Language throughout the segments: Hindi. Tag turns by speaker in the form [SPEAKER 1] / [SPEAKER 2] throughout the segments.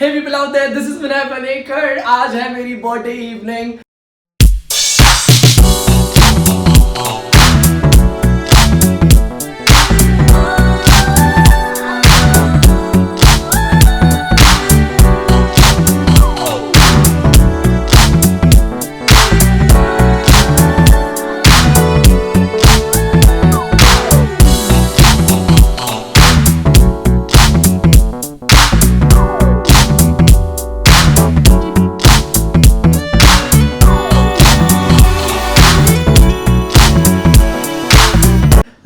[SPEAKER 1] Hey people out there, this is Vinay Panekar. आज है मेरी बर्थडे इवनिंग।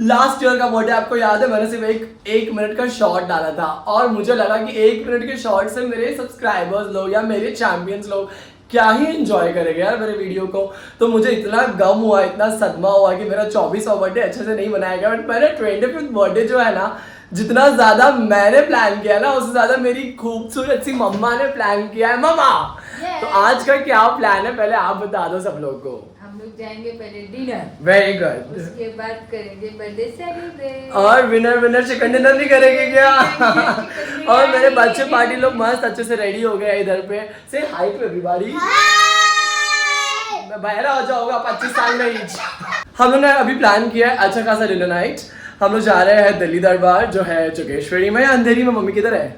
[SPEAKER 1] लास्ट ईयर का बर्थडे आपको याद है, मैंने सिर्फ एक मिनट का शॉर्ट डाला था और मुझे लगा कि एक मिनट के शॉर्ट से मेरे सब्सक्राइबर्स लोग या मेरे चैंपियंस लोग क्या ही एंजॉय करेंगे यार मेरे वीडियो को। तो मुझे इतना गम हुआ, इतना सदमा हुआ कि मेरा 24वां बर्थडे अच्छे से नहीं मनाया गया। बट मेरा 25th बर्थडे जो है ना, जितना ज्यादा मैंने प्लान किया ना, उससे ज्यादा मेरी खूबसूरत सी मम्मा ने प्लान किया है। मम्मा, तो आज का क्या प्लान है पहले आप बता दो सब लोग को।
[SPEAKER 2] हम लोग जाएंगे पहले डिनर,
[SPEAKER 1] वेरी गुड,
[SPEAKER 2] उसके बाद करेंगे बर्थडे सेलिब्रेट
[SPEAKER 1] और विनर चिकन डिनर नहीं करेंगे क्या? और मेरे बच्चे पार्टी लोग मस्त अच्छे से रेडी हो गए इधर पे। से हाई टू एवरीबॉडी। मैं बहरा हो जाऊंगा 25 साल में ईच। हम लोग ने अभी प्लान किया है अच्छा खासा डिनर नाइट। हम लोग जा रहे हैं दिल्ली दरबार जो है जोगेश्वरी में। अंधेरी में मम्मी किधर है?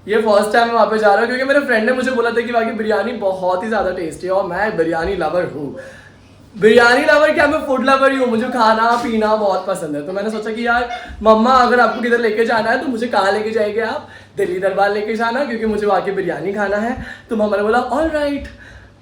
[SPEAKER 1] ये फर्स्ट टाइम मैं वहाँ पे जा रहा हूँ क्योंकि मेरे फ्रेंड ने मुझे बोला था कि वहाँ की बिरयानी बहुत ही ज़्यादा टेस्टी है और मैं बिरयानी लवर हूँ। बिरयानी लवर क्या, मैं फूड लवर ही हूँ। मुझे खाना पीना बहुत पसंद है। तो मैंने सोचा कि यार मम्मा, अगर आपको किधर लेके जाना है तो मुझे कहाँ लेके जाएंगे आप? दिल्ली दरबार लेके जाना, क्योंकि मुझे वहाँ की बिरयानी खाना है। तो मम्मा ने बोला ऑल राइट।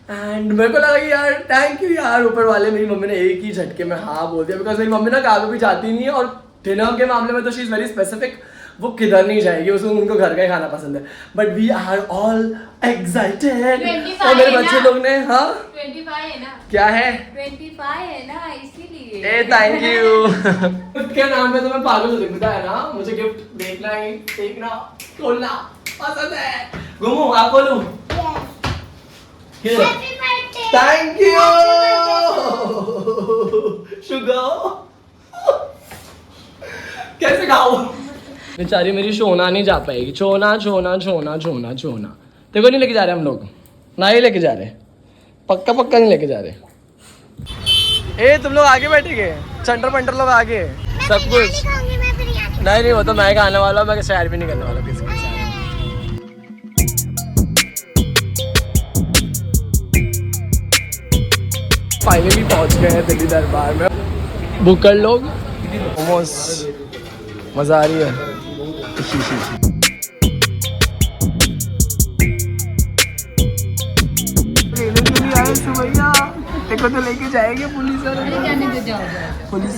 [SPEAKER 1] एंड मेरे को लगा कि यार थैंक यू यार, ऊपर वाले मेरी मम्मी ने एक ही झटके में हाँ बोल दिया। बिकॉज मेरी मम्मी ना कहाँ पे भी जाती नहीं है और डिनर के मामले में तो शी इज़ वेरी स्पेसिफिक। वो किधर नहीं जाएगी, उसको उनको घर का ही खाना पसंद है। But we are all excited. और मेरे बच्चे लोग ने
[SPEAKER 2] 25 है ना,
[SPEAKER 1] क्या है
[SPEAKER 2] 25 है ना, इसीलिए।
[SPEAKER 1] ए थैंक यू। गिफ्ट के नाम पे तो मैं पागल हो दिखता है ना। मुझे गिफ्ट देखना ही, देखना, खोलना पसंद है। घूमू आप बोलू थैंक यू शुगर। कैसे खाऊं? बेचारी मेरी शोना नहीं जा पाएगी। छोना देखो नहीं लेके जा रहे हम लोग, ना ही लेके जा रहे, पक्का नहीं लेके जा रहे। ए तुम लोग आगे बैठेंगे, चंटर पंटर लोग आगे, सब कुछ नहीं वो तो मैं खाने वाला हूँ। मैं शेयर भी नहीं करने वाला किसी के साथ। फाइनली पहुंच गए हैं दिल्ली दरबार में। बुक कर लोग, ऑलमोस्ट मजा आ रही है। देखो तो लेके जाएंगे पुलिस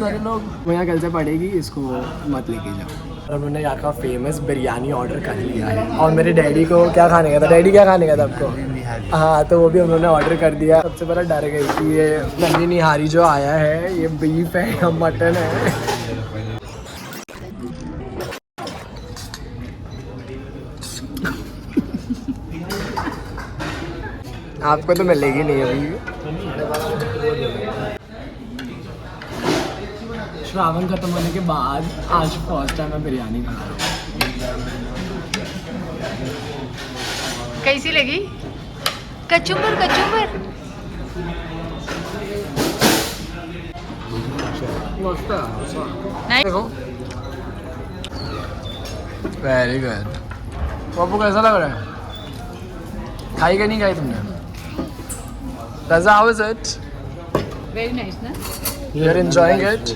[SPEAKER 1] वाले लोग। भैया कल से पड़ेगी, इसको मत लेके जाओ। और उन्होंने यहाँ का फेमस बिरयानी ऑर्डर कर लिया है। और मेरे डैडी को क्या खाने का था? डैडी क्या खाने का था आपको? हाँ, तो वो भी उन्होंने ऑर्डर कर दिया। सबसे पहले डर गई कि ये नंदी निहारी जो आया है ये बीफ है या मटन है। आपको तो मिलेगी नहीं अभी। श्रावण खत्म होने के बाद आज फर्स्ट टाइम मैं बिरयानी खा रहा हूँ।
[SPEAKER 2] कैसी लगी? कचुम्बर
[SPEAKER 1] देखो वेरी गुड। पप्पू कैसा लग रहा है? खाई क्या नहीं खाई तुमने? Raza, how is it?
[SPEAKER 2] Very nice ना?
[SPEAKER 1] You're enjoying it?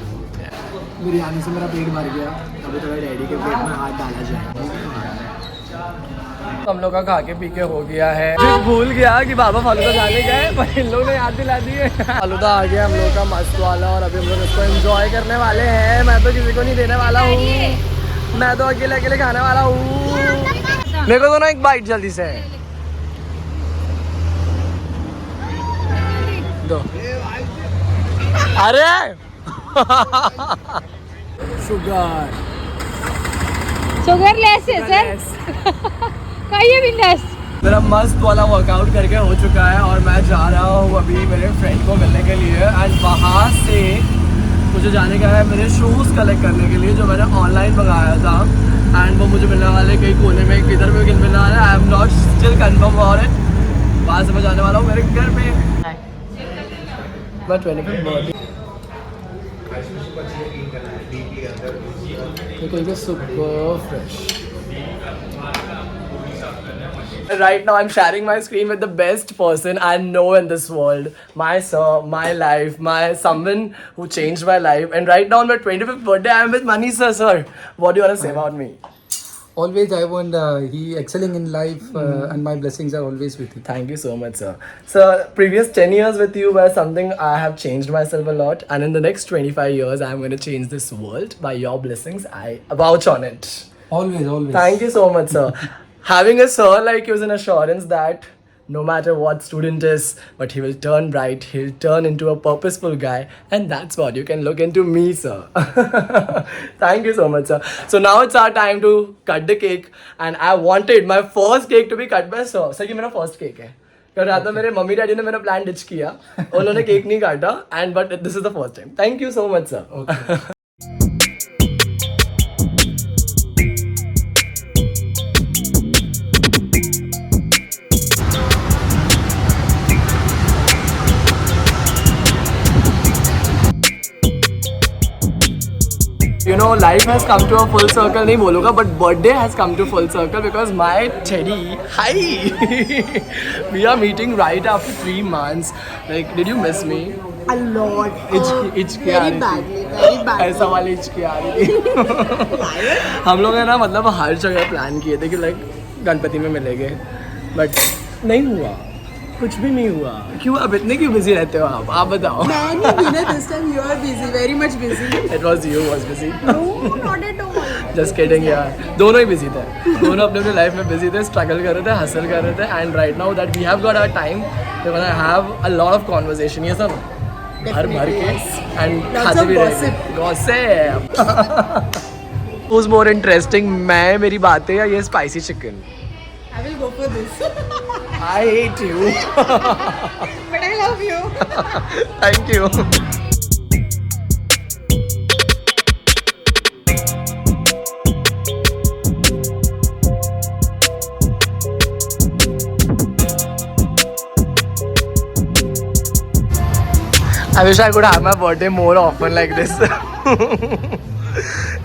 [SPEAKER 1] बिरयानी से मेरा पेट भर गया। अभी थोड़ा डैडी के पेट में हाथ डाला जाए। हम लोग का खा के पी के हो गया है। फिर भूल गया कि बाबा फालूदा खाने गए, पर इन लोगों ने याद दिला दिए। फालूदा आ गया हम लोग का मस्त वाला और अभी हम लोग इसको एंजॉय करने वाले हैं। मैं तो किसी को नहीं देने वाला हूँ, मैं तो अकेले खाने वाला हूँ। मेरे को तो ना एक बाइट जल्दी से दो। अरे
[SPEAKER 2] शुगर लेस है सर। खाइए भी लेस।
[SPEAKER 1] मेरा मस्त वाला वर्कआउट करके हो चुका है और मैं जा रहा हूँ अभी मेरे फ्रेंड को मिलने के लिए। एंड वहाँ से मुझे जाने का है मेरे शूज़ कलेक्ट करने के लिए जो मैंने ऑनलाइन मंगाया था। एंड वो मुझे मिलने वाले कहीं कोने में किधर में मिलने वाला है. I am not still confirm और इट. वहाँ से मैं जाने वाला हूँ मेरे घर पे. मैं 25th बर्थडे तो super fresh. Right now I'm sharing my screen with the best person I know in this world. My sir, my life, my someone who changed my life. And right now on my 25th birthday I am with Manish sir. Sir, what do you want to say about me?
[SPEAKER 3] Always I want he excelling in life and my blessings are always with him.
[SPEAKER 1] Thank you so much, sir. Sir, previous 10 years with you were something I have changed myself a lot. And in the next 25 years, I'm going to change this world by your blessings. I vouch on it.
[SPEAKER 3] Always, always.
[SPEAKER 1] Thank you so much, sir. Having a sir like you is an assurance that no matter what student is, but he will turn bright, he'll turn into a purposeful guy, and that's what you can look into me, sir. Thank you so much, sir. So now it's our time to cut the cake, and I wanted my first cake to be cut by sir. Sir, ये मेरा first cake है. क्योंकि रात में मेरे मम्मी डैडी ने मेरा प्लान डिच किया, उन्होंने केक नहीं काटा, and but this is the first time. Thank you so much, sir.
[SPEAKER 3] Okay.
[SPEAKER 1] You know, life has come to a full circle, नहीं बोलूँगा, but birthday has come to full circle because my Teddy, hi, we are meeting right after 3 months. Like, did you miss me?
[SPEAKER 4] A lot.
[SPEAKER 1] इचकी आ रही थी.
[SPEAKER 4] Very badly.
[SPEAKER 1] ऐसा वाली इचकी आ रही थी. हम लोग है ना मतलब हर जगह प्लान किए थे कि लाइक गणपति में मिलेंगे, बट नहीं हुआ, कुछ भी नहीं हुआ. क्यों अब इतने क्यों बिजी रहते हो आप बताओ.
[SPEAKER 4] Man, you know, this time you are busy, very much busy.
[SPEAKER 1] It was you was busy.
[SPEAKER 4] No, not at all.
[SPEAKER 1] Just kidding यार. दोनों ही बिजी थे. दोनों अपने अपने लाइफ में बिजी थे, स्ट्रगल कर रहे थे, हसल कर रहे थे. And right now that we have got our time, we gonna have a lot of conversation. ये सब भर भर के एंड खाते भी रहेंगे. गॉसिप. Who's more interesting, मैं मेरी बातें या ये spicy chicken?
[SPEAKER 4] I will go for this.
[SPEAKER 1] I hate you.
[SPEAKER 4] But I love you.
[SPEAKER 1] Thank you. I wish I could have my birthday more often like this.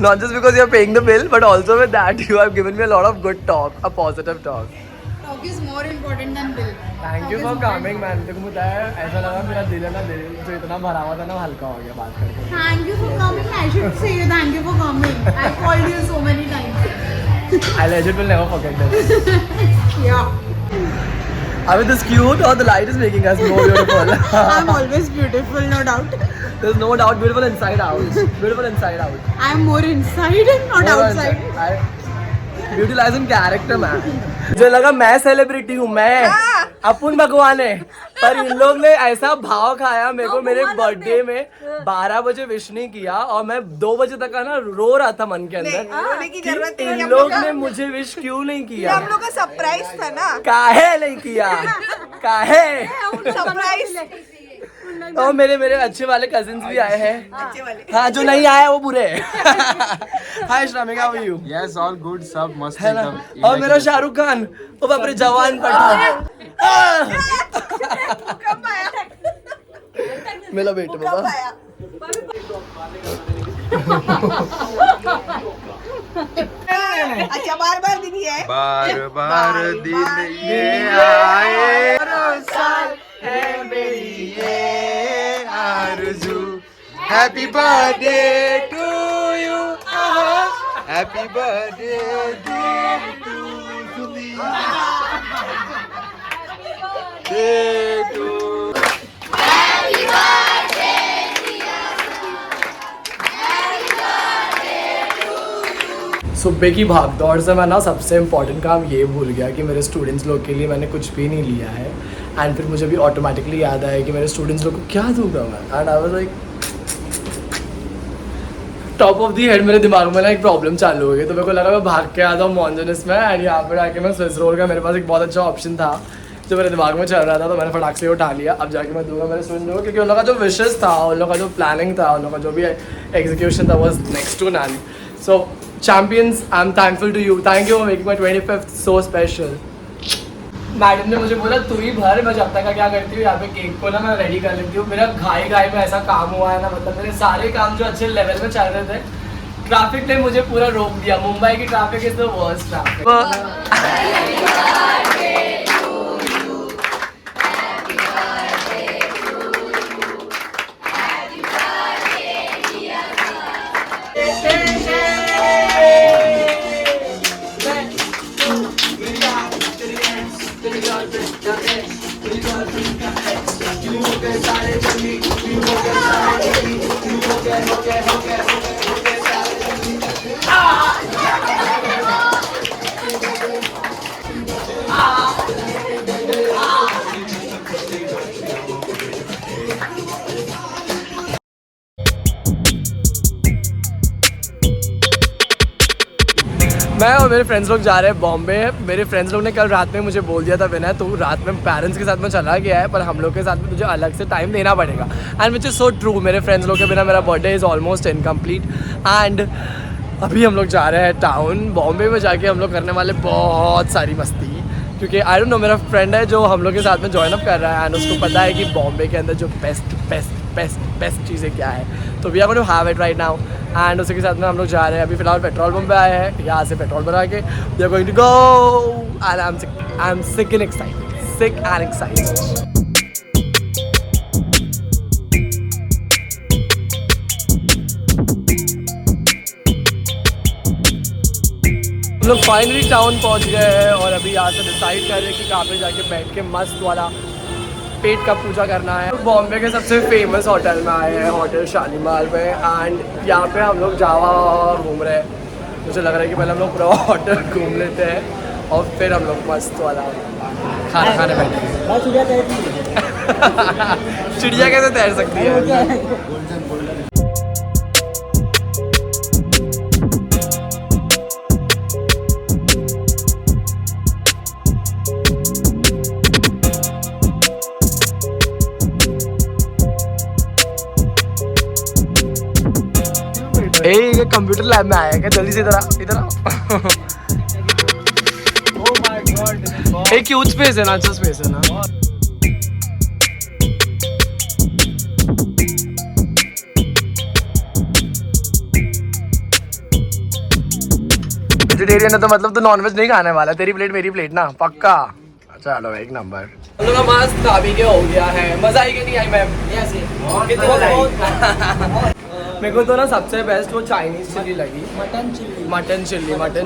[SPEAKER 1] Not just because you're paying the bill, but also with that you have given me a lot of good talk, a positive talk.
[SPEAKER 4] Talk is more important than bill.
[SPEAKER 1] Thank you for coming, man. देखो मुझे ऐसा लगा मेरा दिल है ना, दिल जो इतना भरा हुआ था ना हल्का हो गया बात करके.
[SPEAKER 4] Thank you for coming. I should say you thank you for coming. I called you so many times.
[SPEAKER 1] I legit will never forget this.
[SPEAKER 4] Yeah.
[SPEAKER 1] Are we this cute or the light is making us more beautiful?
[SPEAKER 4] I'm always beautiful, no doubt.
[SPEAKER 1] There's no doubt, beautiful inside out. Beautiful inside out.
[SPEAKER 4] I'm more inside and not outside.
[SPEAKER 1] Beauty lies in character man. मुझे लगा मैं सेलिब्रिटी हूँ, मैं अपुन भगवान है, पर इन लोग ने ऐसा भाव खाया मेरे को मेरे बर्थडे में 12 बजे विश नहीं किया और मैं 2 बजे तक ना रो रहा था मन के अंदर कि इन लोग ने मुझे विश क्यों नहीं किया.
[SPEAKER 5] हम लोग का सरप्राइज था ना.
[SPEAKER 1] काहे नहीं किया, काहे.
[SPEAKER 5] सरप्राइज.
[SPEAKER 1] और मेरे अच्छे वाले कजिन्स भी आए हैं.
[SPEAKER 5] अच्छे वाले.
[SPEAKER 1] हाँ, जो नहीं आए वो बुरे. Hi Shramika, how are you?
[SPEAKER 3] Yes, all good, सब मस्त
[SPEAKER 1] है ना.
[SPEAKER 3] एकदम.
[SPEAKER 1] और मेरा शाहरुख खान, वो बाप रे जवान पठान.
[SPEAKER 5] कब आया?
[SPEAKER 1] मेरा बेटा
[SPEAKER 5] कब
[SPEAKER 1] बाबा.
[SPEAKER 5] आया? अच्छा, बार बार दिन है.
[SPEAKER 3] बार बार दिन ये
[SPEAKER 5] आए.
[SPEAKER 1] है मेरी ये
[SPEAKER 3] आरज़ू. Happy birthday to you. Happy birthday to you. Day to
[SPEAKER 1] सुबह की भाग दौड़ से मैं ना सबसे इम्पोर्टेंट काम ये भूल गया कि मेरे स्टूडेंट्स लोग के लिए मैंने कुछ भी नहीं लिया है. एंड फिर मुझे भी ऑटोमेटिकली याद आया कि मेरे स्टूडेंट्स लोग को क्या दूंगा मैं. And I was like top of the head मेरे दिमाग में ना एक प्रॉब्लम चालू हो गई. तो मेरे को लगा मैं भाग के आता हूँ मॉन्जनस में एंड यहाँ पर आके मैं स्विस रोल का मेरे पास एक बहुत अच्छा ऑप्शन था जो मेरे दिमाग में चल रहा था. तो मैंने फटाक से उठा लिया. अब जाके मैं दूंगा मेरे स्टूडेंट्स लोगों को, क्योंकि उन लोगों का जो विशेस था, उन लोगों का जो प्लानिंग था, उन लोगों का जो भी एग्जीक्यूशन था, was next to none. So champions, I am thankful to you, thank you for making my 25th so special. Madam ने मुझे बोला तू ही भर, मैं जब तक का क्या करती हूँ यहाँ पे केक को ना मैं रेडी कर लेती हूँ। मेरा घाई में ऐसा काम हुआ है ना, मतलब मेरे सारे काम जो अच्छे लेवल में चल रहे थे, ट्रैफिक ने मुझे पूरा रोक दिया। मुंबई की traffic is the worst traffic. मैं और मेरे फ्रेंड्स लोग जा रहे हैं बॉम्बे। मेरे फ्रेंड्स लोग ने कल रात में मुझे बोल दिया था विनय तू रात में पेरेंट्स के साथ में चला गया है, पर हम लोग के साथ में तुझे अलग से टाइम देना पड़ेगा। And which is so true, मेरे फ्रेंड्स लोग के बिना मेरा birthday is almost incomplete. And अभी हम लोग जा रहे हैं टाउन। बॉम्बे में जाके हम लोग करने वाले बहुत सारी मस्ती, क्योंकि आई डोंट नो, मेरा फ्रेंड है जो हम लोग के साथ में ज्वाइन अप कर रहा है एंड उसको पता है कि बॉम्बे के अंदर जो बेस्ट चीज़ें क्या है। तो we are going to have it right now. And उसी के साथ में हम लोग जा रहे हैं। अभी फिलहाल पेट्रोल पंप पे आए हैं, यहाँ से पेट्रोल भरा के we are going to go and I am sick and excited. हम लोग फाइनली टाउन पहुंच गए हैं और अभी यहाँ से डिसाइड कर रहे हैं कि कहाँ पे जाके बैठ के मस्त वाला पेट का पूजा करना है। बॉम्बे के सबसे फेमस होटल में आए हैं, होटल शालीमार में। एंड यहाँ पे हम लोग जावा घूम रहे हैं। मुझे लग रहा है कि पहले हम लोग पूरा होटल घूम लेते हैं और फिर हम लोग मस्त वाला खाना खाने बैठेंगे। चिड़िया कैसे तैर सकती है? ये कंप्यूटर लैब में आया है क्या? जल्दी से इधर आओ। एक ह्यूज स्पेस है ना, अच्छा स्पेस है ना। वेजिटेरियन है तो मतलब तो नॉनवेज नहीं खाने वाला। तेरी प्लेट मेरी प्लेट ना, पक्का। चलो एक नंबर। हम लोग का मस्त खाबी के हो गया है। मजा आई कि नहीं आई मैम? मेरे को तो ना सबसे बेस्ट वो चाइनीज चिल्ली लगी, mutton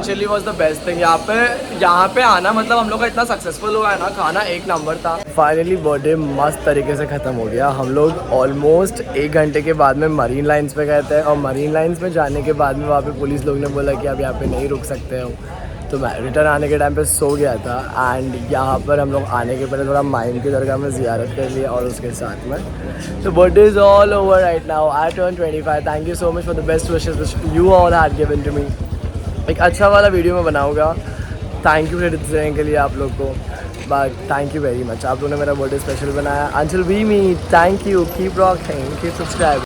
[SPEAKER 1] chilli was the best thing. यहाँ पे आना मतलब हम लोग का इतना सक्सेसफुल हुआ है ना, खाना एक नंबर था। फाइनली बर्थडे मस्त तरीके से ख़त्म हो गया। हम लोग ऑलमोस्ट 1 घंटे के बाद में मरीन लाइन्स पे गए थे और मरीन लाइन्स में जाने के बाद में वहाँ पे पुलिस लोग ने बोला कि आप यहाँ पे नहीं रुक सकते हो। तो मैं रिटर्न आने के टाइम पे सो गया था। एंड यहाँ पर हम लोग आने के पहले थोड़ा माइम की दरगाह में ज़ियारत कर लिया और उसके साथ में तो birthday is all over right now. I turn 25। Thank you so much for the best wishes which you all had given to me. एक अच्छा वाला वीडियो मैं बनाऊँगा। थैंक यू क्रेडिट देने के लिए आप लोग को, but thank you very much. आप लोगों ने मेरा बर्थडे स्पेशल बनाया। Until we meet, thank you, keep rocking, keep subscribe.